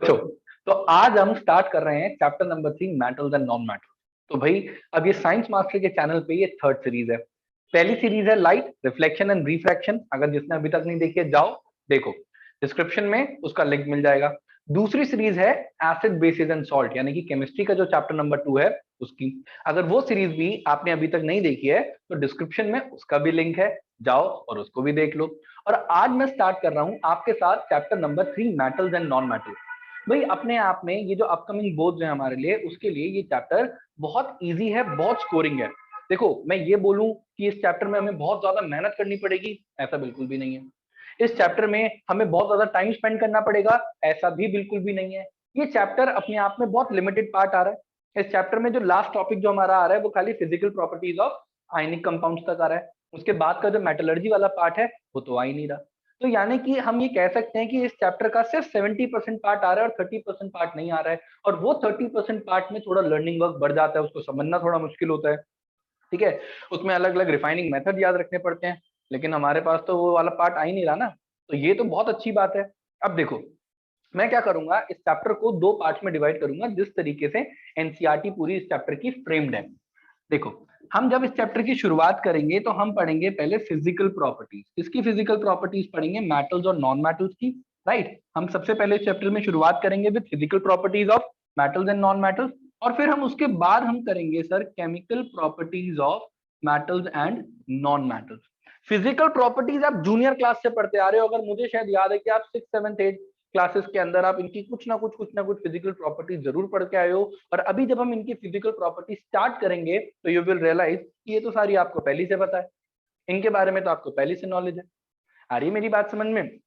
बच्चों, तो आज हम स्टार्ट कर रहे हैं chapter number 3 metals and non metals. तो भाई अब ये साइंस मास्टर के चैनल पे ये थर्ड सीरीज है। पहली सीरीज है लाइट, रिफ्लेक्शन एंड रिफ्रैक्शन। अगर जिसने अभी तक नहीं देखी है जाओ देखो, डिस्क्रिप्शन में उसका लिंक मिल जाएगा। दूसरी सीरीज है एसिड बेसिस एंड सॉल्ट, यानी कि केमिस्ट्री का जो चैप्टर नंबर 2 है उसकी। अगर वो सीरीज भी आपने अभी तक नहीं देखी है तो डिस्क्रिप्शन में उसका भी लिंक है, जाओ और उसको भी देख लो। और आज मैं स्टार्ट कर रहा हूं आपके साथ chapter number 3 metals and non metals. भाई अपने आप में ये जो अपकमिंग बोर्ड्स हैं हमारे लिए, उसके लिए ये चैप्टर बहुत इजी है, बहुत स्कोरिंग है। देखो मैं ये बोलूं कि इस चैप्टर में हमें बहुत ज्यादा मेहनत करनी पड़ेगी, ऐसा बिल्कुल भी नहीं है। इस चैप्टर में हमें बहुत ज्यादा टाइम स्पेंड करना पड़ेगा, ऐसा भी बिल्कुल भी नहीं है। ये चैप्टर अपने आप में बहुत लिमिटेड पार्ट आ रहा है। इस चैप्टर में जो लास्ट टॉपिक जो हमारा आ रहा है वो खाली physical properties of ionic compounds तक आ रहा है। उसके बाद का जो मेटलर्जी वाला पार्ट है वो तो आ ही नहीं रहा। तो यानी कि हम ये कह सकते हैं कि इस चैप्टर का सिर्फ 70% पार्ट आ रहा है और 30% पार्ट नहीं आ रहा है। और वो 30% पार्ट में थोड़ा लर्निंग वर्क बढ़ जाता है, उसको समझना थोड़ा मुश्किल होता है। ठीक है, उसमें अलग अलग रिफाइनिंग मेथड याद रखने पड़ते हैं, लेकिन हमारे पास तो वो वाला पार्ट आ ही नहीं रहा ना। तो ये तो बहुत अच्छी बात है। अब देखो मैं क्या करूंगा, इस चैप्टर को दो पार्ट में डिवाइड करूंगा, जिस तरीके से एनसीईआरटी पूरी इस चैप्टर की फ्रेम्ड है। देखो हम जब इस चैप्टर की शुरुआत करेंगे तो हम पढ़ेंगे पहले फिजिकल प्रॉपर्टीज। इसकी फिजिकल प्रॉपर्टीज पढ़ेंगे, मेटल्स और नॉन मेटल्स की। राइट, हम सबसे पहले इस चैप्टर में शुरुआत करेंगे with physical properties of metals and non metals. और फिर हम उसके बाद हम करेंगे sir chemical properties of metals and non metals. Physical properties आप जूनियर क्लास से पढ़ते आ रहे हो, अगर मुझे शायद याद है कि आप 6, 7, 8 क्लासेस के अंदर आप इनकी कुछ ना कुछ फिजिकल प्रॉपर्टीज जरूर पढ़ के आए हो। और अभी जब हम इनकी फिजिकल प्रॉपर्टीज स्टार्ट करेंगे तो यू विल रियलाइज कि ये तो सारी आपको पहले से पता है, इनके बारे में तो आपको पहले से नॉलेज है। आ रही है मेरी बात समझ में?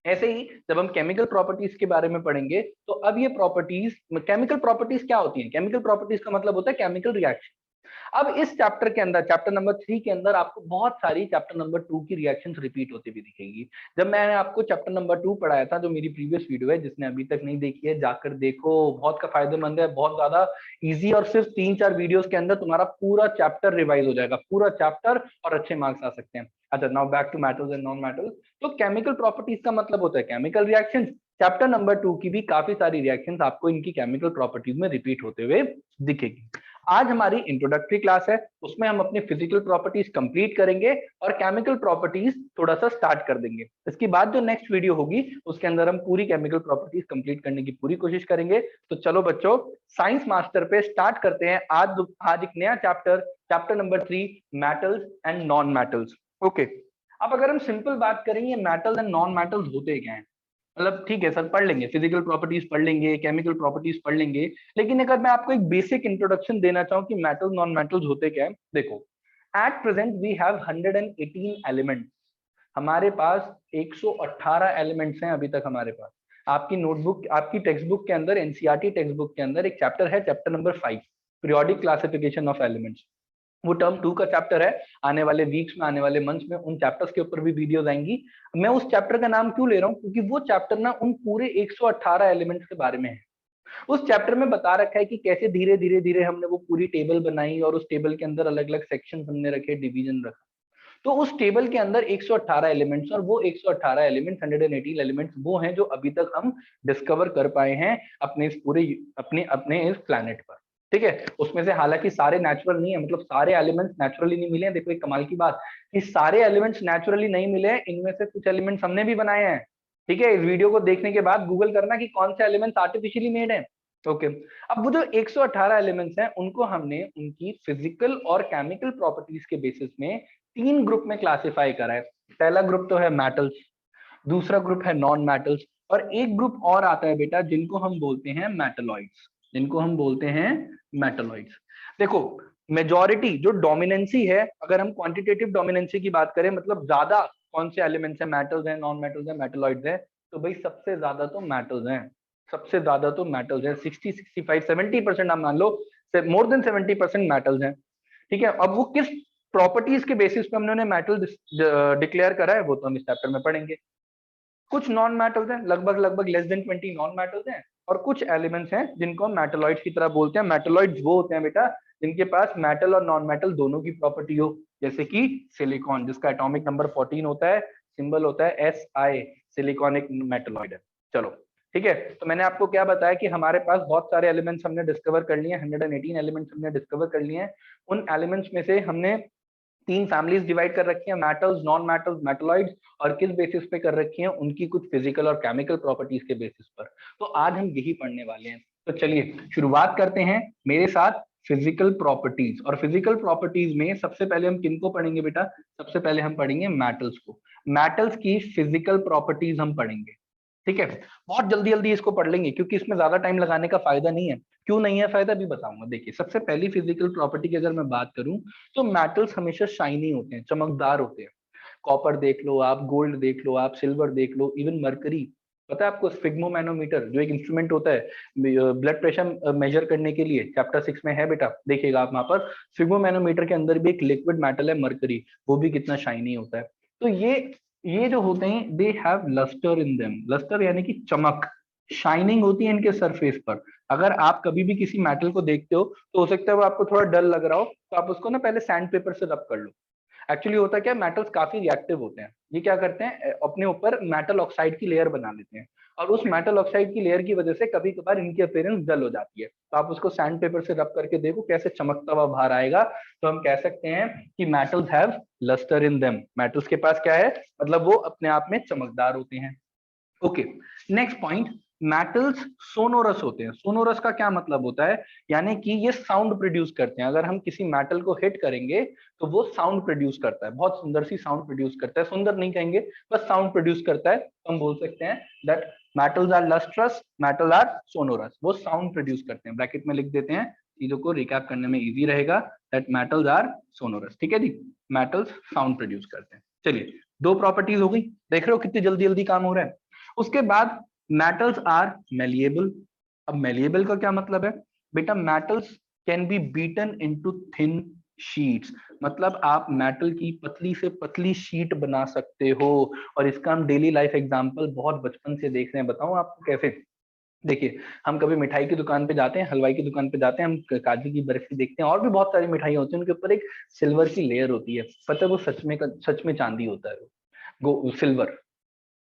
ऐसे ही जब हम केमिकल प्रॉपर्टीज के बारे में पढ़ेंगे तो अब ये प्रॉपर्टीज, केमिकल प्रॉपर्टीज क्या होती है? केमिकल प्रॉपर्टीज का मतलब होता है केमिकल रिएक्शन। अब इस चैप्टर के अंदर, चैप्टर नंबर 3 के अंदर आपको बहुत सारी चैप्टर नंबर 2 की रिएक्शंस रिपीट होती हुई दिखेगी। जब मैंने आपको चैप्टर नंबर 2 पढ़ाया था, जो मेरी प्रीवियस वीडियो है, जिसने अभी तक नहीं देखी है जाकर देखो, बहुत का फायदेमंद है, बहुत ज्यादा इजी। और सिर्फ 3-4 वीडियोस के अंदर तुम्हारा पूरा चैप्टर रिवाइज हो जाएगा, पूरा चैप्टर, और अच्छे मार्क्स आ सकते हैं। अच्छा, now back to metals and non metals. तो केमिकल प्रॉपर्टीज का मतलब होता है केमिकल रिएक्शंस। चैप्टर नंबर 2 की भी काफी सारी रिएक्शंस आपको इनकी केमिकल प्रॉपर्टीज में रिपीट होते हुए दिखेगी। आज हमारी इंट्रोडक्टरी क्लास है, उसमें हम अपनी फिजिकल प्रॉपर्टीज कंप्लीट करेंगे और केमिकल प्रॉपर्टीज थोड़ा सा स्टार्ट कर देंगे। इसके बाद जो नेक्स्ट वीडियो होगी उसके अंदर हम पूरी केमिकल प्रॉपर्टीज कंप्लीट करने की पूरी कोशिश करेंगे। तो चलो बच्चों, साइंस मास्टर पे स्टार्ट करते हैं आज एक नया chapter, chapter number 3 metals and non metals. Okay, अब अगर हम सिंपल बात करें ये मेटल्स एंड नॉन मेटल्स होते क्या हैं, मतलब ठीक है सर पढ़ लेंगे, फिजिकल प्रॉपर्टीज पढ़ लेंगे, केमिकल प्रॉपर्टीज पढ़ लेंगे, लेकिन अगर मैं आपको एक बेसिक इंट्रोडक्शन देना चाहूँ कि मेटल नॉन मेटल्स होते क्या है, देखो at present we have 118 elements. हमारे पास 118 एलिमेंट्स हैं अभी तक हमारे पास। आपकी नोटबुक, आपकी टेक्स्ट बुक के अंदर, एनसीईआरटी टेक्स्ट बुक के अंदर एक चैप्टर है, chapter number 5, periodic classification of elements. वो टर्म 2 का चैप्टर है। आने वाले वीक्स में, आने वाले मंथ्स में उन चैप्टर्स के ऊपर भी वीडियोस आएंगी। मैं उस चैप्टर का नाम क्यों ले रहा हूँ, क्योंकि वो चैप्टर ना उन पूरे 118 एलिमेंट्स के बारे में है। उस चैप्टर में बता रखा है कि कैसे धीरे धीरे धीरे हमने वो पूरी टेबल बनाई और उस टेबल के अंदर अलग अलग सेक्शन हमने रखे, डिवीजन रखा। तो उस टेबल के अंदर 118 एलिमेंट्स, और वो 118 एलिमेंट्स, 118 एलिमेंट्स वो हैं जो अभी तक हम डिस्कवर कर पाए हैं अपने इस पूरे अपने इस प्लैनेट पर। ठीक है, उसमें से हालांकि सारे नेचुरल नहीं है, मतलब सारे एलिमेंट्स नेचुरली नहीं मिले हैं। देखो एक कमाल की बात, कि सारे एलिमेंट्स नेचुरली नहीं मिले हैं, इनमें से कुछ एलिमेंट्स हमने भी बनाए हैं। ठीक है, इस वीडियो को देखने के बाद गूगल करना कि कौन से एलिमेंट्स आर्टिफिशियली मेड है। ओके, अब वो जो 118 एलिमेंट्स हैं उनको हमने उनकी फिजिकल और केमिकल प्रॉपर्टीज के बेसिस में 3 ग्रुप में क्लासिफाई करा है। पहला ग्रुप तो है मेटल्स, दूसरा ग्रुप है नॉन मेटल्स, और एक ग्रुप और आता है बेटा जिनको हम बोलते हैं मेटलॉइड्स, जिनको हम बोलते हैं मेटलॉइड्स। देखो मेजॉरिटी जो डोमिनेंसी है, अगर हम क्वांटिटेटिव डोमिनेंसी की बात करें, मतलब ज्यादा कौन से एलिमेंट्स है, मेटल्स है, नॉन मेटल्स है, मेटलॉइड्स है, तो भाई सबसे ज्यादा तो मेटल्स हैं। सबसे ज्यादा तो मेटल्स है, 60, 65, 70% आप मान लो, मोर देन 70% मेटल्स हैं। ठीक है, अब वो किस प्रॉपर्टीज के बेसिस पे हमने मेटल डिक्लेयर करा है वो तो हम इस चैप्टर में पढ़ेंगे। कुछ नॉन मेटल्स हैं, लगभग लगभग लेस देन 20 नॉन मेटल्स हैं, और कुछ एलिमेंट्स हैं जिनको हम मेटलॉइड्स की तरह बोलते हैं। मेटलॉइड्स वो होते हैं बेटा जिनके पास मेटल और नॉन मेटल दोनों की प्रॉपर्टी हो, जैसे कि सिलिकॉन, जिसका एटॉमिक नंबर 14 होता है, सिंबल होता है SI, सिलिकॉन एक मेटलॉइड है। चलो ठीक है, तो मैंने आपको क्या बताया कि हमारे पास बहुत सारे एलिमेंट्स हमने डिस्कवर कर लिए हैं, 118 एलिमेंट्स हमने डिस्कवर कर लिए हैं। उन एलिमेंट्स में से हमने 3 फैमिलीज डिवाइड कर रखी हैं, मेटल्स, नॉन मेटल्स, मेटलॉइड्स, और किस बेसिस पे कर रखी हैं, उनकी कुछ फिजिकल और केमिकल प्रॉपर्टीज के बेसिस पर। तो आज हम यही पढ़ने वाले हैं। तो चलिए शुरुआत करते हैं मेरे साथ फिजिकल प्रॉपर्टीज। और फिजिकल प्रॉपर्टीज में सबसे पहले हम किनको पढ़ेंगे बेटा? सबसे पहले हम पढ़ेंगे मेटल्स को। मेटल्स की फिजिकल प्रॉपर्टीज हम पढ़ेंगे, ठीक है। बहुत जल्दी जल्दी इसको पढ़ लेंगे क्योंकि इसमें ज्यादा टाइम लगाने का फायदा नहीं है। क्यों नहीं है फायदा भी बताऊंगा। देखिए, सबसे पहली फिजिकल प्रॉपर्टी की अगर मैं बात करूं तो मेटल्स हमेशा शाइनी होते हैं, चमकदार होते हैं। कॉपर देख लो आप, गोल्ड देख लो आप, सिल्वर देख लो, इवन मरकरी। पता है आपको स्फिग्मोमैनोमीटर जो एक इंस्ट्रूमेंट होता है ब्लड प्रेशर मेजर करने के लिए, चैप्टर 6 में है बेटा, देखिएगा आप वहां पर। स्फिग्मोमैनोमीटर के अंदर भी एक लिक्विड मेटल है मरकरी, वो भी कितना शाइनी होता है। तो ये जो होते हैं, they have lustre in them. Lustre यानी कि चमक, शाइनिंग होती है इनके सरफेस पर। अगर आप कभी भी किसी मेटल को देखते हो तो हो सकता है वो आपको थोड़ा डल लग रहा हो, तो आप उसको ना पहले सैंड पेपर से रब कर लो। एक्चुअली होता क्या है, मेटल्स काफी रिएक्टिव होते हैं। ये क्या करते हैं, अपने ऊपर मेटल ऑक्साइड की लेयर बना लेते हैं, और उस मेटल ऑक्साइड की लेयर की वजह से कभी कभार इनकी अपीयरेंस डल हो जाती है। तो आप उसको सैंड पेपर से रब करके देखो कैसे चमकता हुआ बाहर आएगा। तो हम कह सकते हैं कि metals have lustre in them. Metals के पास क्या है, मतलब वो अपने आप में चमकदार होते हैं। Okay, next point, metals sonorous होते हैं। सोनोरस का क्या मतलब होता है, यानी कि ये साउंड प्रोड्यूस करते हैं। अगर हम किसी मेटल को हिट करेंगे तो वो साउंड प्रोड्यूस करता है, बहुत सुंदर सी साउंड प्रोड्यूस करता है। सुंदर नहीं कहेंगे, बस साउंड प्रोड्यूस करता है। तो हम बोल सकते हैं that metals are lustrous, metal are sonorous. वो साउंड प्रोड्यूस करते हैं। ब्रैकेट में लिख देते हैं, चीजों को रिकैप करने में इजी रहेगा, दैट मेटल्स आर सोनोरस। ठीक है जी, मेटल्स साउंड प्रोड्यूस करते हैं। चलिए, 2 प्रॉपर्टीज हो गई। देख रहे हो कितनी जल्दी जल्दी काम हो रहा है। उसके बाद मेटल्स आर मेलिएबल। अब मेलिएबल का क्या मतलब है बेटा, metals can be beaten into thin sheets. मतलब आप मेटल की पतली से पतली शीट बना सकते हो। और इसका हम डेली लाइफ एग्जांपल बहुत बचपन से देख रहे हैं। बताऊं आपको कैसे? देखिए, हम कभी मिठाई की दुकान पे जाते हैं, हलवाई की दुकान पे जाते हैं, हम काजू की बर्फी देखते हैं, और भी बहुत सारी मिठाई होती है, उनके ऊपर एक सिल्वर की लेयर होती है। पता है वो सच में चांदी होता है। वो सिल्वर,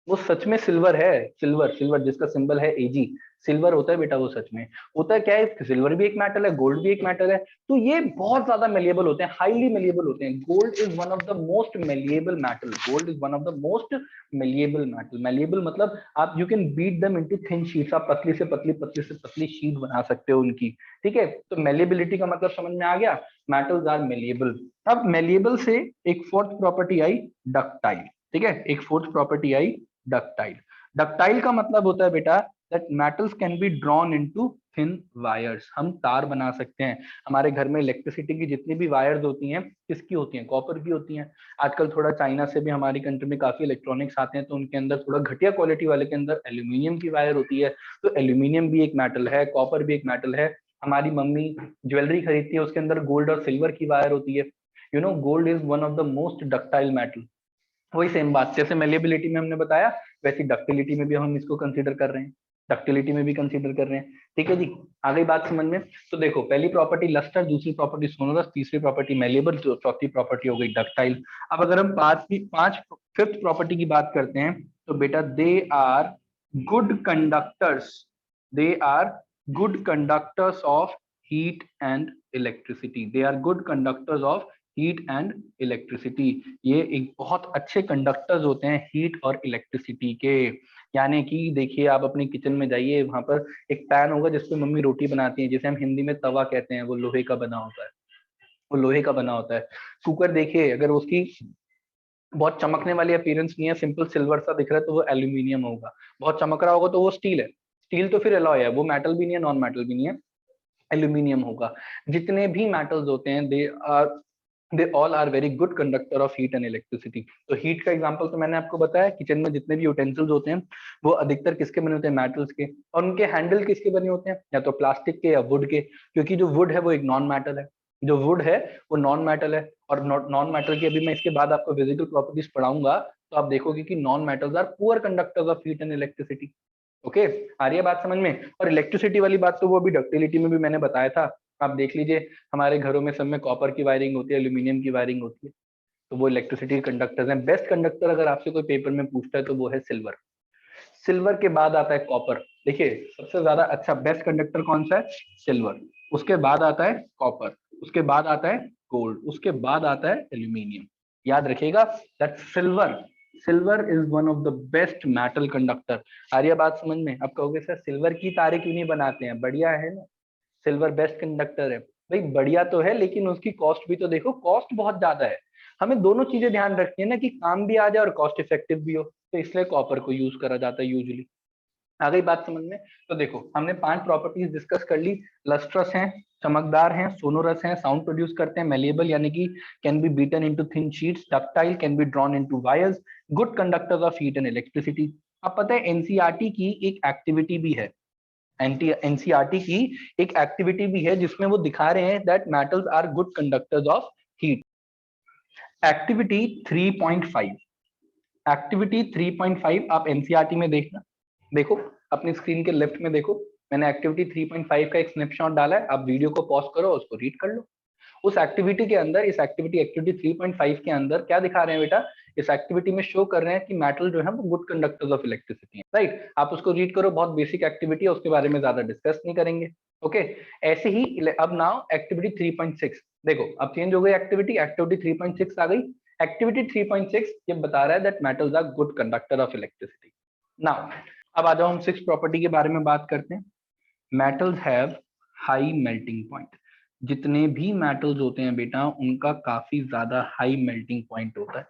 वो सच में सिल्वर है। सिल्वर, सिल्वर जिसका सिंबल है एजी, सिल्वर होता है बेटा वो सच में। होता है क्या है, सिल्वर भी एक मेटल है, गोल्ड भी एक मेटल है। तो ये बहुत ज्यादा मेलिएबल होते हैं, हाईली मेलिएबल होते हैं। Gold is one of the most malleable metal. Gold is one of the most malleable metal. Malleable मतलब आप you can beat them into thin sheets. आप पतली से पतली, पतली से पतली शीट बना सकते हो उनकी। ठीक है, तो मेलिएबिलिटी का मतलब समझ में आ गया, मेटल्स आर मेलिएबल। अब मेलिएबल से एक फोर्थ प्रॉपर्टी आई, डक्टाइल। ठीक है, एक फोर्थ प्रॉपर्टी आई, डक्टाइल। डक्टाइल का मतलब होता है बेटा that metals can be drawn into thin wires. हम तार बना सकते हैं। हमारे घर में इलेक्ट्रिसिटी की जितनी भी वायर्स होती हैं, किसकी होती हैं? कॉपर की होती हैं। आजकल थोड़ा चाइना से भी हमारी कंट्री में काफी इलेक्ट्रॉनिक्स आते हैं, तो उनके अंदर थोड़ा घटिया क्वालिटी वाले के अंदर एल्यूमिनियम की वायर होती है। तो एल्यूमिनियम भी एक मेटल है, कॉपर भी एक मेटल है। हमारी मम्मी ज्वेलरी खरीदती है, उसके अंदर गोल्ड और सिल्वर की वायर होती है। You know, gold is one of the most ductile metal. वही सेम बात, जैसे मेलिएबिलिटी में हमने बताया, वैसी डक्टिलिटी में भी हम इसको कंसीडर कर रहे हैं। डक्टिलिटी में भी कंसीडर कर रहे हैं। ठीक है जी, आ गई बात समझ में? तो देखो, पहली प्रॉपर्टी लस्टर, दूसरी प्रॉपर्टी सोनोरस, तीसरी प्रॉपर्टी मेलिएबल, चौथी प्रॉपर्टी हो गई डक्टाइल। अब अगर हम पांच फिफ्थ प्रॉपर्टी की बात करते हैं, तो बेटा they are good conductors. They are good conductors of heat and electricity. They are good conductors of heat and electricity. ये एक बहुत अच्छे कंडक्टर्स होते हैं हीट और इलेक्ट्रिसिटी के। यानी कि देखिए, आप अपनी किचन में जाइए, वहां पर एक पैन होगा जिसपे मम्मी रोटी बनाती है, जिसे हम हिंदी में तवा कहते हैं। वो लोहे का बना होता है, वो लोहे का बना होता है। कुकर देखिए, अगर उसकी बहुत चमकने वाली अपीयरेंस नहीं है, सिंपल सिल्वर सा दिख रहा है, तो वो एल्यूमिनियम होगा। बहुत चमक रहा होगा तो वो स्टील है। स्टील तो फिर एलॉय है, वो मेटल भी नहीं है, नॉन मेटल भी नहीं है, एल्यूमिनियम होगा। जितने भी मेटल्स होते हैं, they all are very good conductor of heat and electricity. तो हीट का एग्जांपल तो मैंने आपको बताया, किचन में जितने भी यूटेंसिल्स होते हैं वो अधिकतर किसके बने होते हैं? मेटल्स के। और उनके हैंडल किसके बने होते हैं? या तो प्लास्टिक के या वुड के, क्योंकि जो वुड है वो एक नॉन मेटल है। जो वुड है वो नॉन मेटल है, और नॉन मेटल की अभी मैं इसके बाद आपको फिजिकल प्रॉपर्टीज पढ़ाऊंगा, तो आप देखोगे कि non metals are poor conductors of heat and electricity. Okay, आ रही है बात समझ में? और इलेक्ट्रिसिटी वाली बात तो वो भी डक्टिलिटी में भी मैंने बताया था। आप देख लीजिए, हमारे घरों में सब में कॉपर की वायरिंग होती है, एल्यूमिनियम की वायरिंग होती है, तो वो इलेक्ट्रिसिटी कंडक्टर्स हैं। बेस्ट कंडक्टर अगर आपसे कोई पेपर में पूछता है तो वो है सिल्वर। सिल्वर के बाद आता है कॉपर। देखिए सबसे ज्यादा अच्छा बेस्ट कंडक्टर कौन सा है? सिल्वर। उसके बाद आता है कॉपर, उसके बाद आता है गोल्ड, उसके बाद आता है एल्यूमिनियम। याद रखिएगा that silver is one of the best metal conductor. आ रही है बात समझ में? आप कहोगे सर सिल्वर की तारे क्यों नहीं बनाते हैं? बढ़िया है ना, सिल्वर बेस्ट कंडक्टर है। भाई बढ़िया तो है, लेकिन उसकी कॉस्ट भी तो देखो, कॉस्ट बहुत ज्यादा है। हमें दोनों चीजें ध्यान रखनी है ना, कि काम भी आ जाए और कॉस्ट इफेक्टिव भी हो, तो इसलिए कॉपर को यूज करा जाता है यूजुअली। आ गई बात समझ में? तो देखो हमने 5 प्रॉपर्टीज डिस्कस कर ली। लस्ट्रस हैं, चमकदार हैं, सोनोरस हैं, साउंड प्रोड्यूस करते हैं, मेलिएबल यानी कि can be beaten into thin sheets, ductile can be drawn into wires, good conductors of heat and electricity. अब पता है एनसीईआरटी की एक एक्टिविटी भी है, एनसीईआरटी की एक एक्टिविटी भी है जिसमें वो दिखा रहे हैं that metals are good conductors of heat. Activity 3.5, activity 3.5 आप एनसीईआरटी में देखना, देखो अपनी स्क्रीन के लेफ्ट में देखो, मैंने एक्टिविटी 3.5 का एक स्नैपशॉट डाला है, आप वीडियो को पॉज करो, उसको रीड कर लो। उस एक्टिविटी के अंदर, इस एक्टिविटी 3.5 के अंदर क्या दिखा रहे हैं बेटा? इस एक्टिविटी में शो कर रहे हैं कि मेटल जो है वो गुड कंडक्टर्स ऑफ इलेक्ट्रिसिटी है, राइट? आप उसको रीड करो, बहुत बेसिक एक्टिविटी है, उसके बारे में ज्यादा डिस्कस नहीं करेंगे। ओके, ऐसे ही अब नाउ एक्टिविटी 3.6 देखो, अब चेंज हो गई एक्टिविटी, एक्टिविटी 3.6 आ गई। एक्टिविटी 3.6 ये बता रहा है that metals are good conductor of electricity. Now अब आ जाओ हम 6 प्रॉपर्टी के बारे में बात करते हैं। Metals have high melting point. जितने भी मेटल्स होते हैं बेटा उनका काफी ज्यादा हाई मेल्टिंग पॉइंट होता है,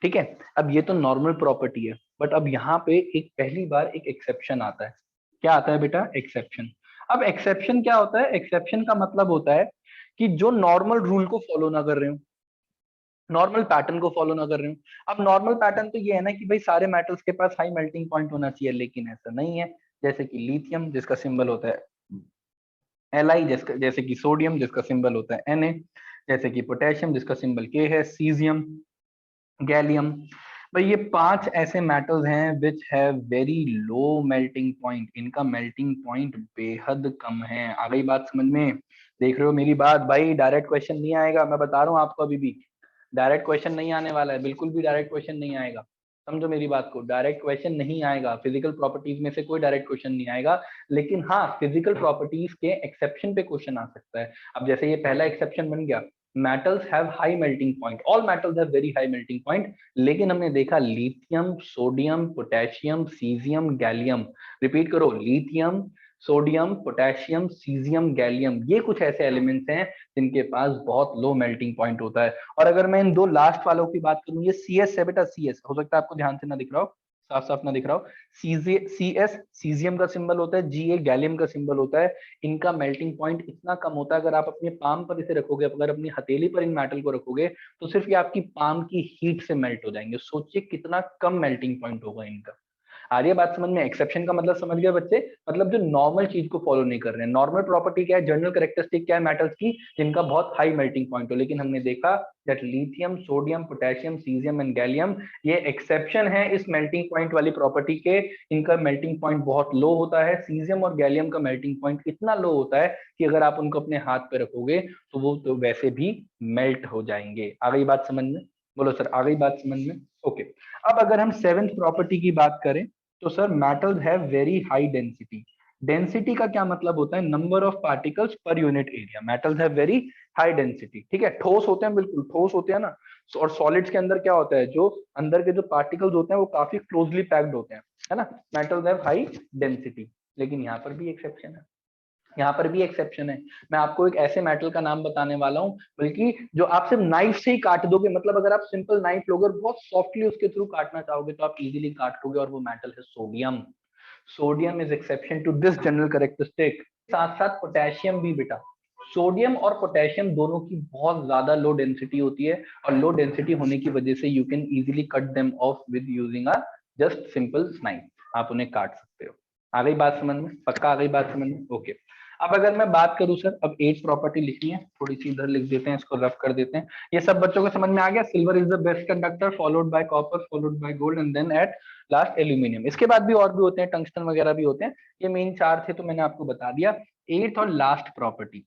ठीक है? अब ये तो नॉर्मल प्रॉपर्टी है, बट अब यहाँ पे एक पहली बार एक एक्सेप्शन आता है। क्या आता है बेटा? एक्सेप्शन। अब एक्सेप्शन क्या होता है? एक्सेप्शन का मतलब होता है कि जो नॉर्मल रूल को फॉलो ना कर रहे हो, नॉर्मल पैटर्न को फॉलो ना कर रहे हो। अब नॉर्मल पैटर्न तो ये है ना कि भाई सारे मेटल्स के पास हाई मेल्टिंग पॉइंट होना चाहिए, लेकिन ऐसा नहीं है। जैसे कि लिथियम जिसका सिंबल होता है Li, जैसे कि सोडियम जिसका सिंबल होता है Na, जैसे कि पोटेशियम जिसका सिंबल K है, सीजियम, गैलियम। भाई ये 5 ऐसे मेटल्स हैं which have very low melting point, इनका मेल्टिंग पॉइंट बेहद कम है। आ गई बात समझ में? देख रहे हो मेरी बात? भाई डायरेक्ट क्वेश्चन नहीं आएगा, मैं बता रहा हूँ आपको, अभी भी डायरेक्ट क्वेश्चन नहीं आने वाला है, बिल्कुल भी डायरेक्ट क्वेश्चन नहीं आएगा। समझो मेरी बात को, डायरेक्ट क्वेश्चन नहीं आएगा, फिजिकल प्रॉपर्टीज में से कोई डायरेक्ट क्वेश्चन नहीं आएगा। लेकिन हाँ, फिजिकल प्रॉपर्टीज के एक्सेप्शन पे क्वेश्चन आ सकता है। अब जैसे ये पहला एक्सेप्शन बन गया, metals have high melting point, all metals have very high melting point. लेकिन हमने देखा lithium, sodium, potassium, caesium, gallium, repeat करो, lithium, sodium, potassium, caesium, gallium, ये कुछ ऐसे एलिमेंट्स हैं जिनके पास बहुत लो मेल्टिंग पॉइंट होता है। और अगर मैं इन दो लास्ट वालों की बात करूं, ये CS है बेटा, CS हो सकता है आपको ध्यान से ना दिख रहा हो, साफ साफ ना दिख रहा हो। CS सीजियम का सिंबल होता है, GA गैलियम का सिंबल होता है। इनका मेल्टिंग पॉइंट इतना कम होता है, अगर आप अपने पाम पर इसे रखोगे, अगर अपनी हथेली पर इन मेटल को रखोगे, तो सिर्फ ये आपकी पाम की हीट से मेल्ट हो जाएंगे। सोचिए कितना कम मेल्टिंग पॉइंट होगा इनका। आ रही है बात समझ में? एक्सेप्शन का मतलब समझ गए बच्चे? मतलब जो नॉर्मल चीज को फॉलो नहीं कर रहे हैं। नॉर्मल प्रॉपर्टी क्या है, जनरल कैरेक्टरिस्टिक क्या है मेटल्स की? जिनका बहुत हाई मेल्टिंग पॉइंट हो। लेकिन हमने देखा that lithium, sodium, potassium, caesium and gallium ये एक्सेप्शन है इस मेल्टिंग पॉइंट वाली प्रॉपर्टी के। इनका मेल्टिंग पॉइंट बहुत लो होता है। सीजियम और गैलियम का मेल्टिंग पॉइंट इतना लो होता है कि अगर आप उनको अपने हाथ पे रखोगे तो वो तो वैसे भी मेल्ट हो जाएंगे। आ गई बात समझ में? बोलो सर, आ गई बात समझ में? ओके। अब अगर हम 7th प्रॉपर्टी की बात करें, तो sir metals have very high density. Density का क्या मतलब होता है? Number of particles per unit area. Metals have very high density, ठीक है? ठोस होते हैं, बिल्कुल ठोस होते हैं ना। और सॉलिड्स के अंदर क्या होता है, जो अंदर के जो पार्टिकल्स होते हैं वो काफी क्लोजली पैक्ड होते हैं, है ना? Metals have high density. लेकिन यहाँ पर भी एक्सेप्शन है, यहाँ पर भी एक्सेप्शन है। मैं आपको एक ऐसे मेटल का नाम बताने वाला हूँ, बल्कि जो आप सिर्फ नाइफ से ही काट दोगे, मतलब अगर आप सिंपल नाइफ लोगे और बहुत सॉफ्टली उसके थ्रू काटना चाहोगे तो आप इजीली काट लोगे, और वो मेटल है sodium. Sodium is exception to this general characteristic. साथ साथ पोटेशियम भी बेटा, सोडियम और पोटेशियम दोनों की बहुत ज्यादा लो डेंसिटी होती है, और लो डेंसिटी होने की वजह से you can easily cut them of with using a just simple knife. आप उन्हें काट सकते हो। आ गई बात समझ में? पक्का आ गई बात समझ में? ओके। अब अगर मैं बात करूं सर, अब 8 प्रॉपर्टी लिखनी है, थोड़ी सी इधर लिख देते हैं, इसको रफ कर देते हैं। ये सब बच्चों को समझ में आ गया? Silver is the best conductor, followed by copper, followed by gold, and then at last aluminium. इसके बाद भी और भी होते हैं, टंगस्टन वगैरह भी होते हैं। ये मेन 4 थे तो मैंने आपको बता दिया। 8th और लास्ट प्रॉपर्टी,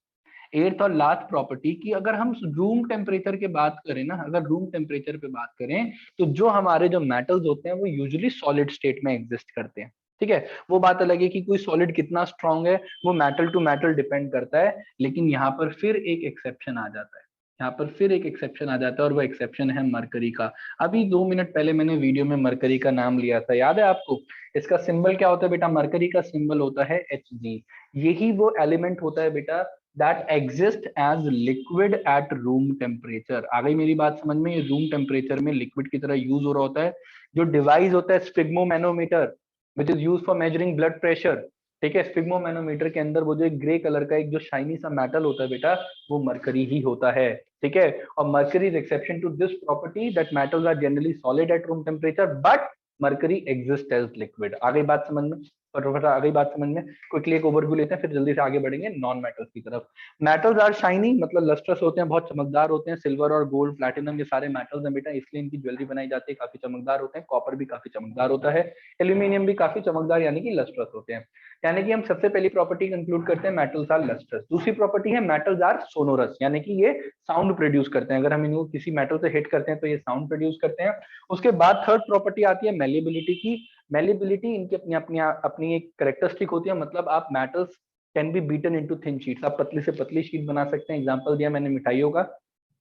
एट्थ और लास्ट प्रॉपर्टी की अगर हम रूम टेम्परेचर की बात करें ना, अगर रूम टेम्परेचर पे बात करें तो जो हमारे जो मेटल्स होते हैं वो यूजुअली सॉलिड स्टेट में एग्जिस्ट करते हैं। ठीक है, वो बात अलग है कि कोई सॉलिड कितना स्ट्रांग है वो मेटल टू मेटल डिपेंड करता है, लेकिन यहाँ पर फिर एक एक्सेप्शन आ जाता है, यहाँ पर फिर एक एक्सेप्शन आ जाता है और वो एक्सेप्शन है मरकरी का। अभी 2 मिनट पहले मैंने वीडियो में मरकरी का नाम लिया था, याद है आपको? इसका सिंबल क्या होता है बेटा? मरकरी का सिंबल होता है Hg। यही वो एलिमेंट होता है बेटा that exist as liquid at room temperature। आ गई मेरी बात समझ में? ये रूम टेम्परेचर में लिक्विड की तरह यूज हो रहा होता है। जो डिवाइस होता है sphygmomanometer which is use for measuring blood pressure, ठीक है, स्फिग्मोमैनोमीटर के अंदर वो जो एक ग्रे कलर का एक जो शाइनी सा मेटल होता है बेटा, वो मरकरी ही होता है। ठीक है, और mercury is exception to this property that metals are generally solid at room temperature but mercury exist as liquid. आ गई बात समझ में? फटाफट आ गई बात समझ में? क्विकली एक ओवरव्यू लेते हैं फिर जल्दी से आगे बढ़ेंगे नॉन मेटल्स की तरफ। मेटल्स आर शाइनी मतलब लस्ट्रस होते हैं, बहुत चमकदार होते हैं। सिल्वर और गोल्ड, प्लैटिनम, ये सारे मेटल्स हैं बेटा, इसलिए इनकी ज्वेलरी बनाई जाती है, काफी चमकदार होते हैं। कॉपर भी काफी चमकदार होता है, एल्यूमिनियम भी काफी चमकदार यानी कि लस्ट्रस होते हैं। यानी कि हम सबसे पहली प्रॉपर्टी कंक्लूड करते हैं मेटल्स आर लस्ट्रस। दूसरी प्रॉपर्टी है मेटल्स आर सोनोरस, यानी कि ये साउंड प्रोड्यूस करते हैं। अगर हम इनको किसी मेटल से हिट करते हैं तो ये साउंड प्रोड्यूस करते हैं। उसके बाद थर्ड प्रॉपर्टी आती है मेलिबिलिटी की। मेलिबिलिटी इनकी अपनी अपनी अपनी एक करेक्टरिस्टिक होती है, मतलब आप metals can be beaten into thin sheets, आप पतली से पतली शीट बना सकते हैं। एग्जांपल दिया मैंने मिठाइयों का।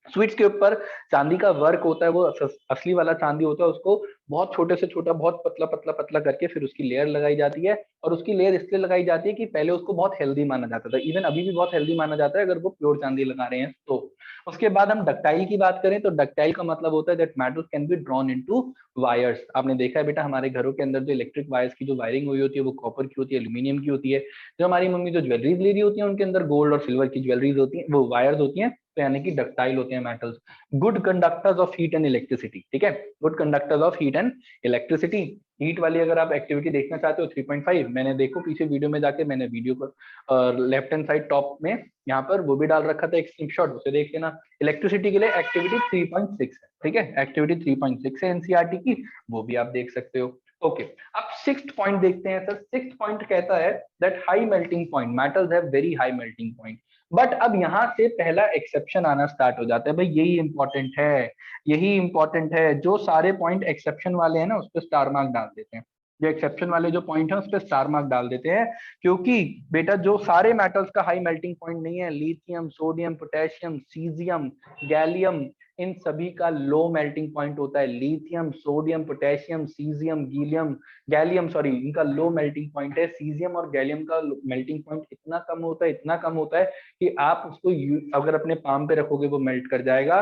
स्वीट्स के ऊपर चांदी का वर्क होता है, वो असली वाला चांदी होता है, उसको बहुत छोटे से छोटा, बहुत पतला पतला पतला करके फिर उसकी लेयर लगाई जाती है। और उसकी लेयर इसलिए लगाई जाती है कि पहले उसको बहुत हेल्दी माना जाता था, इवन अभी भी बहुत हेल्दी माना जाता है अगर वो प्योर चांदी लगा रहे हैं तो। उसके बाद हम डक्टाइल की बात करें तो डक्टाइल का मतलब होता है that metals can be drawn into wires. आपने देखा है बेटा हमारे घरों के अंदर जो इलेक्ट्रिक वायर्स की जो वायरिंग हुई होती है वो कॉपर की होती है, एल्यूमिनियम की होती है। जो हमारी मम्मी जो ज्वेलरीज ले रही होती है उनके अंदर गोल्ड और सिल्वर की ज्वेलरीज होती है, वो वायर्स होती हैं, तो यानी कि डक्टाइल होते हैं metals. Good conductors of heat and electricity, ठीक है, good conductors of heat and electricity. Heat वाली अगर आप एक्टिविटी देखना चाहते हो 3.5, मैंने देखो पीछे वीडियो में जाके, मैंने वीडियो पर लेफ्ट हैंड साइड टॉप में यहाँ पर वो भी डाल रखा था एक स्क्रीनशॉट, उसे देख लेना। इलेक्ट्रिसिटी के लिए एक्टिविटी 3.6 है, ठीक है, एक्टिविटी 3.6 है एनसीईआरटी की, वो भी आप देख सकते हो। ओके, अब सिक्स्थ पॉइंट देखते हैं सर। सिक्स्थ पॉइंट कहता है that high melting point, metals have very high melting point. But अब यहाँ से पहला एक्सेप्शन आना स्टार्ट हो जाता है, भाई यही इंपॉर्टेंट है, यही इंपॉर्टेंट है। जो सारे पॉइंट एक्सेप्शन वाले हैं ना उस पर स्टार मार्क डाल देते हैं, जो एक्सेप्शन वाले जो पॉइंट है उस पर स्टार मार्क डाल देते हैं, क्योंकि बेटा जो सारे मेटल्स का हाई मेल्टिंग पॉइंट नहीं है, lithium, sodium, potassium, caesium, gallium, इन सभी का लो मेल्टिंग पॉइंट होता है। Lithium, sodium, potassium, caesium, gallium, gallium sorry, इनका लो मेल्टिंग पॉइंट है। सीजियम और गैलियम का मेल्टिंग पॉइंट इतना कम होता है, इतना कम होता है कि आप उसको अगर अपने पाम पे रखोगे वो मेल्ट कर जाएगा।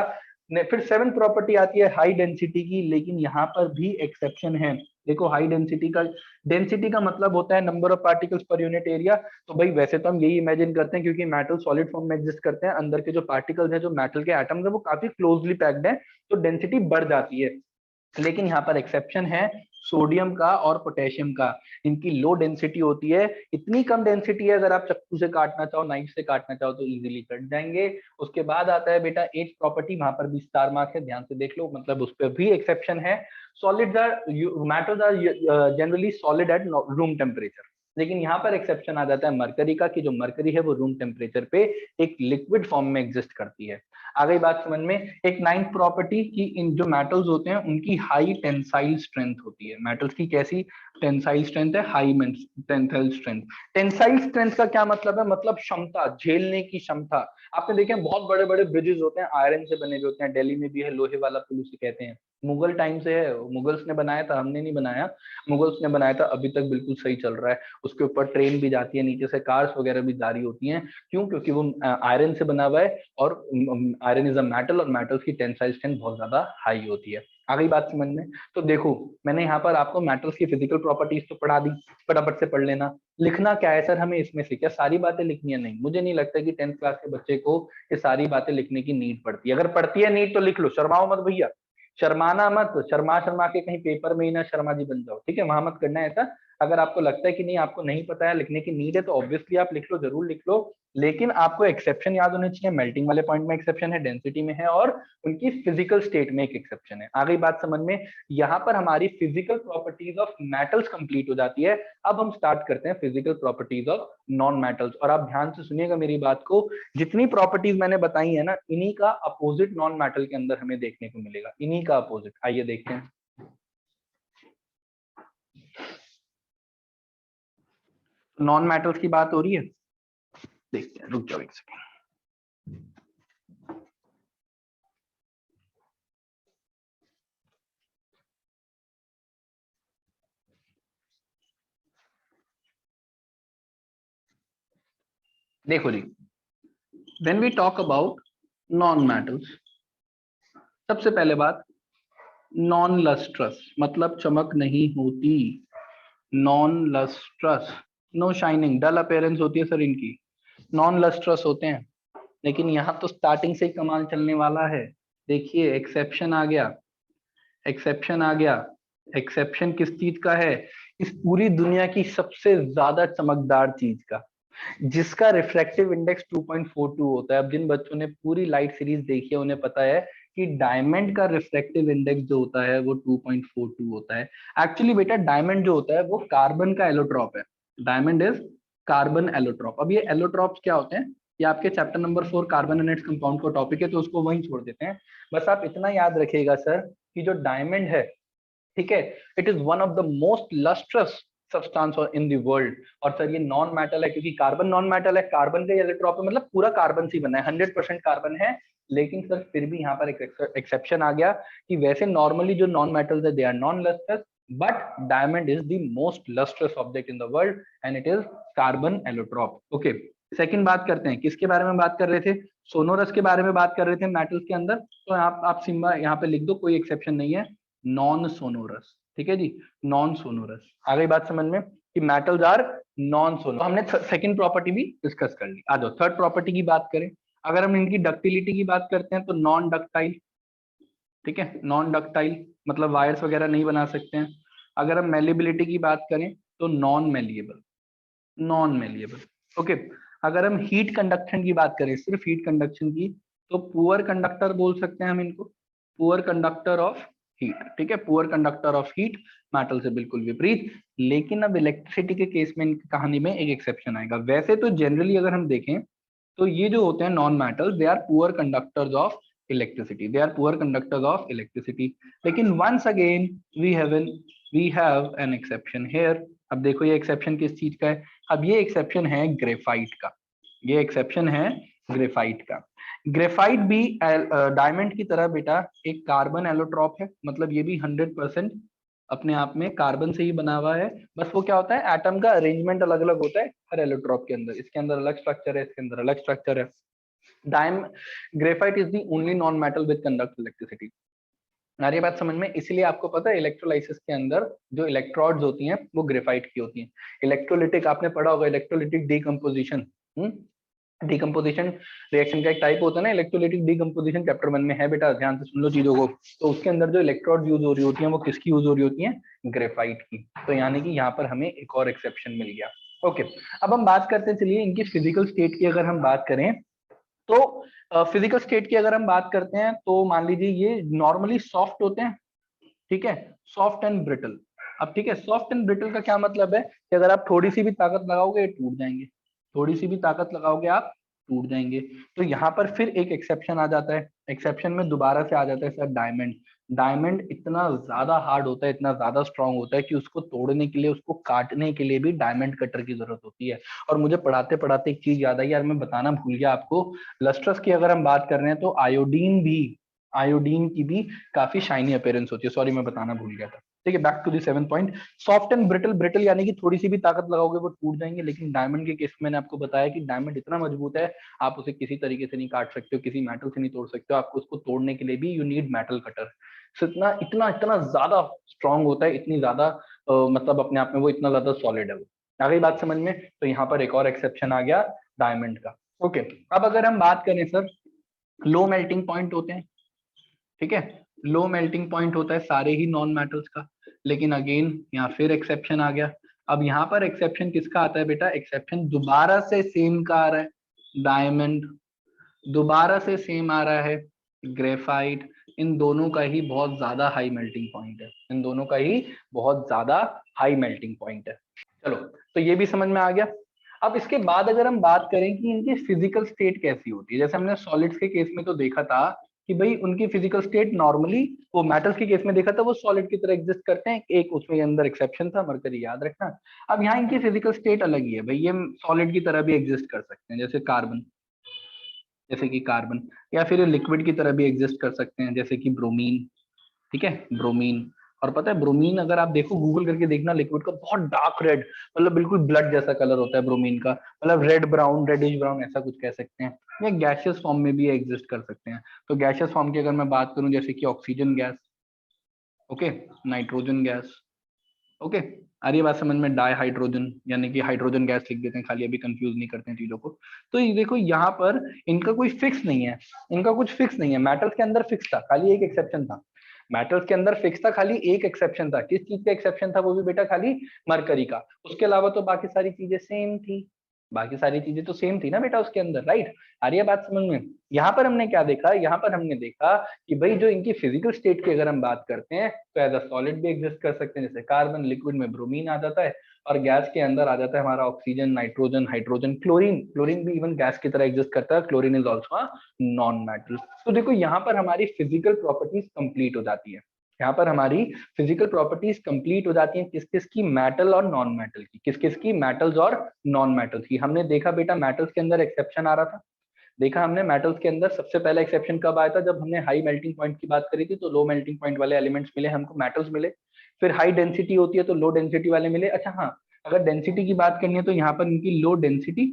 फिर सेवन प्रॉपर्टी आती है हाई डेंसिटी की, लेकिन यहाँ पर भी एक्सेप्शन है। देखो हाई डेंसिटी का मतलब होता है number of particles per unit area. तो भाई वैसे तो हम यही इमेजिन करते हैं क्योंकि मेटल सॉलिड फॉर्म में एग्जिस्ट करते हैं, अंदर के जो पार्टिकल्स हैं, जो मेटल के एटम्स हैं, वो काफी क्लोजली पैक्ड हैं, तो डेंसिटी बढ़ जाती है। लेकिन यहाँ पर एक्सेप्शन है सोडियम का और पोटेशियम का, इनकी लो डेंसिटी होती है। इतनी कम डेंसिटी है अगर आप चाकू से काटना चाहो, नाइफ से काटना चाहो तो इजीली कट जाएंगे। उसके बाद आता है बेटा एट प्रॉपर्टी, वहां पर भी स्टार मार्क है, ध्यान से देख लो, मतलब उस पर भी एक्सेप्शन है। Solids are metals are generally solid at room temperature, लेकिन यहाँ पर एक्सेप्शन आ जाता है मरकरी का, कि जो मरकरी है वो रूम टेम्परेचर पे एक लिक्विड फॉर्म में एग्जिस्ट करती है। आ गई बात समझ में? एक नाइन्थ प्रॉपर्टी की, इन जो मेटल्स होते हैं उनकी हाई टेंसाइल स्ट्रेंथ होती है। मेटल्स की कैसी टेंसाइल स्ट्रेंथ है? High tensile strength. Tensile strength का क्या मतलब है? मतलब क्षमता, झेलने की क्षमता। आपने देखे बहुत बड़े बड़े ब्रिजेस होते हैं, आयरन से बने हुए होते हैं, दिल्ली में भी है लोहे वाला पुल उसे कहते हैं, मुगल टाइम से है, मुगल्स ने बनाया था, हमने नहीं बनाया, मुगल्स ने बनाया था, अभी तक बिल्कुल सही चल रहा है। उसके ऊपर ट्रेन भी जाती है, नीचे से कार्स वगैरह भी जारी होती हैं। क्यों? क्योंकि वो आयरन से बना हुआ है और आयरन इज अ मेटल, और मेटल्स की टेंसाइल स्ट्रेंथ बहुत ज्यादा हाई होती है। आ गई बात समझ में? तो देखो मैंने यहाँ पर आपको मेटल्स की फिजिकल प्रॉपर्टीज तो पढ़ा दी, फटाफट से पढ़ लेना। लिखना क्या है सर हमें इसमें से? क्या सारी बातें लिखनी है? नहीं, मुझे नहीं लगता कि 10th क्लास के बच्चे को ये सारी बातें लिखने की नीड पड़ती है। अगर पड़ती है नीड तो लिख लो, शर्माओ मत भैया, शर्माना मत, शर्मा शर्मा के कहीं पेपर में ही ना शर्मा जी बन जाओ, ठीक है, वहां मत करना है ऐसा। अगर आपको लगता है कि नहीं आपको नहीं पता है, लिखने की नीड है, तो ऑब्वियसली आप लिख लो, जरूर लिख लो, लेकिन आपको एक्सेप्शन याद होने चाहिए। मेल्टिंग वाले पॉइंट में एक्सेप्शन है, डेंसिटी में है, और उनकी फिजिकल स्टेट में एक एक्सेप्शन है। आ गई बात समझ में? यहाँ पर हमारी physical properties of metals complete हो जाती है। अब हम स्टार्ट करते हैं physical properties of non metals. और आप ध्यान से सुनिएगा मेरी बात को, जितनी प्रॉपर्टीज मैंने बताई है ना, इन्हीं का अपोजिट नॉन मेटल के अंदर हमें देखने को मिलेगा, इन्हीं का अपोजिट। आइए देखते हैं। नॉन मेटल्स की बात हो रही है, देखते हैं, रुक जाओ एक सेकेंड। देखो जी, when we talk about non metals, सबसे पहले बात, नॉन लस्ट्रस मतलब चमक नहीं होती, non lustrous, no shining, dull appearance होती है सर इनकी, नॉन लस्ट्रस होते हैं। लेकिन यहाँ तो स्टार्टिंग से ही कमाल चलने वाला है। देखिए एक्सेप्शन आ गया, एक्सेप्शन आ गया। एक्सेप्शन किस चीज का है? इस पूरी दुनिया की सबसे ज्यादा चमकदार चीज का, जिसका रिफ्रैक्टिव इंडेक्स 2.42 होता है। अब जिन बच्चों ने पूरी लाइट सीरीज देखी है उन्हें पता है कि डायमंड का रिफ्रैक्टिव इंडेक्स जो होता है वो 2.42 होता है। एक्चुअली बेटा डायमंड जो होता है वो कार्बन का एलोट्रॉप है, डायमंड इज कार्बन एलोट्रॉप। अब ये एलोट्रॉप्स क्या होते हैं, ये आपके चैप्टर नंबर 4 कार्बन एनेट्स कंपाउंड का टॉपिक है, तो उसको वहीं छोड़ देते हैं। बस आप इतना याद रखिएगा सर कि जो डायमंड है, ठीक है, it is one of the most lustrous substance in the world. और सर ये नॉन मेटल है क्योंकि कार्बन नॉन मेटल है, कार्बन का इलेक्ट्रॉन मतलब पूरा कार्बन से बना है, 100% कार्बन है। लेकिन सर फिर भी यहाँ पर एक एक्सेप्शन आ गया कि वैसे नॉर्मली जो नॉन मेटल्स है they are non lustrous, but diamond is the most lustrous object in the world and it is carbon allotrope. Okay, second बात करते हैं, किसके बारे में बात कर रहे थे? सोनोरस के बारे में बात कर रहे थे मेटल्स के अंदर। तो आप सिम्बा यहाँ पे लिख दो, कोई एक्सेप्शन नहीं है, नॉन सोनोरस, ठीक है जी, नॉन सोनोरस। आ गई बात समझ में कि मेटल्स आर नॉन सोनोरस। हमने सेकंड प्रॉपर्टी भी डिस्कस कर ली। आ जाओ थर्ड प्रॉपर्टी की बात करें। अगर हम इनकी डक्टिलिटी की बात करते हैं तो नॉन डक्टाइल, ठीक है, नॉन डक्टाइल मतलब वायर्स वगैरह नहीं बना सकते हैं। अगर हम मेलिबिलिटी की बात करें तो non malleable, non malleable. Okay, अगर हम हीट कंडक्शन की बात करें, सिर्फ हीट कंडक्शन की, तो पुअर कंडक्टर बोल सकते हैं हम इनको, पुअर कंडक्टर ऑफ हीट, ठीक है, poor conductor of heat, metal से बिल्कुल विपरीत। लेकिन अब इलेक्ट्रिसिटी के केस में इनकी कहानी में एक एक्सेप्शन आएगा। वैसे तो जनरली अगर हम देखें तो ये जो होते हैं non metals, they are poor conductors of electricity, they are poor conductors of electricity. लेकिन once again we have an exception here. अब देखो ये एक्सेप्शन किस चीज का है? अब ये एक्सेप्शन है ग्रेफाइट का, ये एक्सेप्शन है ग्रेफाइट का। ग्रेफाइट भी डायमंड की तरह बेटा एक कार्बन एलोट्रॉप है, मतलब ये भी 100% अपने आप में कार्बन से ही बना हुआ है। बस वो क्या होता है, एटम का अरेंजमेंट अलग अलग होता है हर एलोट्रॉप के अंदर, इसके अंदर अलग स्ट्रक्चर है, इसके अंदर अलग स्ट्रक्चर है। डायम graphite is the only non metal with conduct electricity. ये बात समझ में? इसलिए आपको पता है इलेक्ट्रोलाइसिस के अंदर जो इलेक्ट्रोड्स होती हैं वो ग्रेफाइट की होती हैं। इलेक्ट्रोलिटिक आपने पढ़ा होगा, इलेक्ट्रोलिटिक डीकम्पोजिशन, डीकम्पोजिशन रिएक्शन का एक टाइप होता है ना, इलेक्ट्रोलिटिक डीकम्पोजिशन चैप्टर 1 में है बेटा, ध्यान से सुन लो चीजों को। तो उसके अंदर जो इलेक्ट्रोड यूज हो रही होती है वो किसकी यूज हो रही होती है? ग्रेफाइट की। तो यानी कि यहाँ पर हमें एक और एक्सेप्शन मिल गया। ओके, अब हम बात करते हैं, चलिए इनकी फिजिकल स्टेट की अगर हम बात करें तो फिजिकल स्टेट की अगर हम बात करते हैं तो मान लीजिए ये नॉर्मली सॉफ्ट होते हैं, ठीक है, सॉफ्ट एंड ब्रिटल। अब ठीक है, सॉफ्ट एंड ब्रिटल का क्या मतलब है कि अगर आप थोड़ी सी भी ताकत लगाओगे ये टूट जाएंगे, थोड़ी सी भी ताकत लगाओगे आप टूट जाएंगे। तो यहाँ पर फिर एक एक्सेप्शन आ जाता है, एक्सेप्शन में दोबारा से आ जाता है सर डायमंड। डायमंड इतना ज्यादा हार्ड होता है, इतना ज्यादा स्ट्रांग होता है कि उसको तोड़ने के लिए, उसको काटने के लिए भी डायमंड कटर की जरूरत होती है। और मुझे पढ़ाते पढ़ाते एक चीज याद आई यार, मैं बताना भूल गया आपको, लस्ट्रस की अगर हम बात कर रहे हैं तो आयोडीन भी, आयोडीन की भी काफी शाइनी अपीयरेंस होती है। सॉरी मैं बताना भूल गया था। ठीक है, back to the 7 point. Soft and brittle, brittle यानी कि थोड़ी सी भी ताकत लगाओगे वो टूट जाएंगे। लेकिन डायमंड के केस में मैंने आपको बताया कि डायमंड इतना मजबूत है, आप उसे किसी तरीके से नहीं काट सकते हो, किसी मेटल से नहीं तोड़ सकते हो, आपको उसको तोड़ने के लिए भी यू नीड मेटल कटर। सो इतना इतना इतना ज्यादा स्ट्रांग होता है, इतनी ज्यादा मतलब अपने आप में वो इतना ज्यादा सॉलिड है वो। आ गई बात समझ में? तो यहाँ पर एक और एक्सेप्शन आ गया डायमंड का। ओके, अब अगर हम बात करें सर, लो मेल्टिंग पॉइंट होते हैं, ठीक है, लो मेल्टिंग पॉइंट होता है सारे ही नॉन मेटल्स का। लेकिन अगेन यहाँ फिर एक्सेप्शन आ गया। अब यहाँ पर एक्सेप्शन किसका आता है बेटा, एक्सेप्शन दोबारा से सेम का आ रहा है, डायमंड दोबारा से सेम आ रहा है, ग्रेफाइट, इन दोनों का ही बहुत ज्यादा हाई मेल्टिंग पॉइंट है, इन दोनों का ही बहुत ज्यादा हाई मेल्टिंग पॉइंट है। चलो तो ये भी समझ में आ गया। अब इसके बाद अगर हम बात करें कि इनकी फिजिकल स्टेट कैसी होती है, जैसे हमने सॉलिड्स के केस में तो देखा था कि भाई उनकी फिजिकल स्टेट नॉर्मली, वो मेटल्स के केस में देखा था वो सॉलिड की तरह एग्जिस्ट करते हैं, एक उसमें अंदर एक्सेप्शन था मरकरी, याद रखना। अब यहाँ इनकी फिजिकल स्टेट अलग ही है भाई, ये सॉलिड की तरह भी एग्जिस्ट कर सकते हैं जैसे कार्बन, जैसे कि कार्बन, या फिर लिक्विड की तरह भी एग्जिस्ट कर सकते हैं जैसे कि ब्रोमीन, ठीक है, ब्रोमीन। और पता है ब्रोमीन अगर आप देखो गूगल करके देखना, लिक्विड का बहुत डार्क रेड, मतलब बिल्कुल ब्लड जैसा कलर होता है ब्रोमीन का, मतलब रेड ब्राउन, रेडिश ब्राउन ऐसा कुछ कह सकते हैं। ये गैसियस फॉर्म में भी एग्जिस्ट कर सकते हैं। तो गैसियस फॉर्म की अगर मैं बात करूं जैसे कि oxygen gas, okay, nitrogen gas, okay, आ रही है बात समझ में, डाई हाइड्रोजन यानी कि हाइड्रोजन गैस लिख देते हैं खाली, अभी कंफ्यूज नहीं करते हैं चीजों को। तो ये देखो यहाँ पर इनका कोई फिक्स नहीं है, इनका कुछ फिक्स नहीं है, मेटल्स के अंदर फिक्स था, खाली एक एक्सेप्शन था, मेटल्स के अंदर फिक्स था, खाली एक एक्सेप्शन था, किस चीज का एक्सेप्शन था, वो भी बेटा खाली मरकरी का, उसके अलावा तो बाकी सारी चीजें सेम थी, बाकी सारी चीजें तो सेम थी ना बेटा उसके अंदर, राइट। आ रही है बात समझ में। यहाँ पर हमने क्या देखा, यहाँ पर हमने देखा कि भाई जो इनकी फिजिकल स्टेट की अगर हम बात करते हैं तो एज अ सॉलिड भी एग्जिस्ट कर सकते हैं, जैसे कार्बन, लिक्विड में ब्रोमीन आ जाता है, और गैस के अंदर आ जाता है हमारा oxygen, nitrogen, hydrogen, chlorine, chlorine भी इवन गैस की तरह एग्जिस्ट करता है, chlorine is also non metal. तो देखो यहाँ पर हमारी फिजिकल प्रॉपर्टीज कंप्लीट हो जाती है, यहाँ पर हमारी फिजिकल प्रॉपर्टीज कंप्लीट हो जाती हैं, किस किस की, मेटल और नॉन मेटल की, किस किस की, मेटल्स और नॉन मेटल्स की। हमने देखा बेटा मेटल्स के अंदर एक्सेप्शन आ रहा था, देखा हमने मेटल्स के अंदर सबसे पहला एक्सेप्शन कब आया था, जब हमने हाई मेल्टिंग पॉइंट की बात करी थी, तो लो मेल्टिंग पॉइंट वाले एलिमेंट्स मिले हमको, मेटल्स मिले। फिर हाई डेंसिटी होती है तो लो डेंसिटी वाले मिले। अच्छा हाँ, अगर डेंसिटी की बात करनी है तो यहाँ पर इनकी लो डेंसिटी,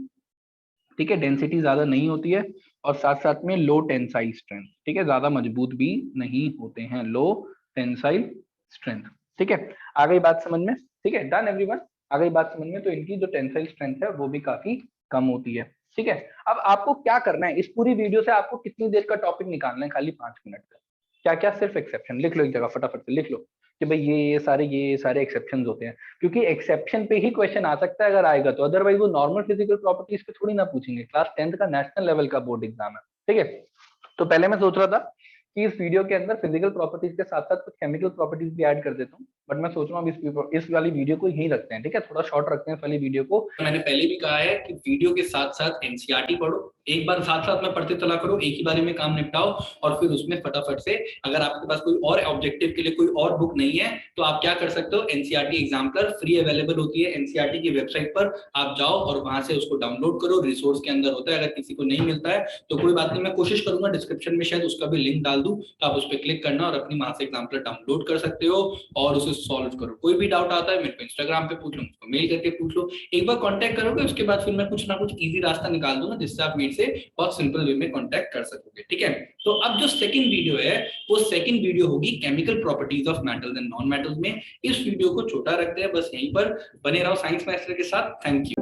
ठीक है, डेंसिटी ज्यादा नहीं होती है, और साथ साथ में लो टेंसाइल स्ट्रेंथ, ठीक है, ज्यादा मजबूत भी नहीं होते हैं, लो टेंसाइल स्ट्रेंथ, ठीक है। आ गई बात समझ में, ठीक है, डन एवरीवन, आ गई बात समझ में। तो इनकी जो टेंसाइल स्ट्रेंथ है वो भी काफी कम होती है, ठीक है। अब आपको क्या करना है, इस पूरी वीडियो से आपको कितनी देर का टॉपिक निकालना है, खाली 5 मिनट का। क्या क्या, सिर्फ एक्सेप्शन लिख लो, एक जगह फटाफट से लिख लो कि भाई ये सारे एक्सेप्शन होते हैं, क्योंकि एक्सेप्शन पे ही क्वेश्चन आ सकता है अगर आएगा तो, अदरवाइज वो नॉर्मल फिजिकल प्रॉपर्टीज पे थोड़ी ना पूछेंगे, क्लास 10th का नेशनल लेवल का बोर्ड एग्जाम है, ठीक है। तो पहले मैं सोच रहा था कि इस वीडियो के अंदर फिजिकल प्रॉपर्टीज के साथ साथ कुछ केमिकल प्रॉपर्टीज भी ऐड कर देता हूँ, बट मैं सोच रहा हूँ इस वाली वीडियो को यहीं रखते हैं, ठीक है, थोड़ा शॉर्ट रखते हैं इस वाली वीडियो को। मैंने पहले भी कहा है कि वीडियो के साथ साथ एनसीईआरटी पढ़ो, एक बार साथ साथ में पढ़ते चला करो, एक ही बारे में काम निपटाओ, और फिर उसमें फटाफट से, अगर आपके पास कोई और ऑब्जेक्टिव के लिए कोई और बुक नहीं है तो आप क्या कर सकते हो, एनसीईआरटी एग्जाम्पलर फ्री अवेलेबल होती है एनसीईआरटी की वेबसाइट पर, आप जाओ और वहां से उसको डाउनलोड करो, रिसोर्स के अंदर होता है, अगर किसी को नहीं मिलता है तो कोई बात नहीं, मैं कोशिश करूंगा डिस्क्रिप्शन में शायद उसका भी लिंक डाल दूं, तो आप उस पर क्लिक करना और अपनी वहां से एग्जाम्पलर डाउनलोड कर सकते हो और उसे सॉल्व करो। कोई भी डाउट आता है मेरे को इंस्टाग्राम पे पूछ लो, मुझको मेल करके पूछ लो, एक बार कांटेक्ट करोगे उसके बाद फिर मैं कुछ ना कुछ इजी रास्ता निकाल दूंगा जिससे आप मेरे से बहुत सिंपल वे में कांटेक्ट कर सकोगे, ठीक है। तो अब जो सेकंड वीडियो है वो सेकंड वीडियो होगी chemical properties of metals and non metals में। इस वीडियो को छोटा रखते हैं, बस यहीं पर बने रहो साइंस मास्टर के साथ। Thank you.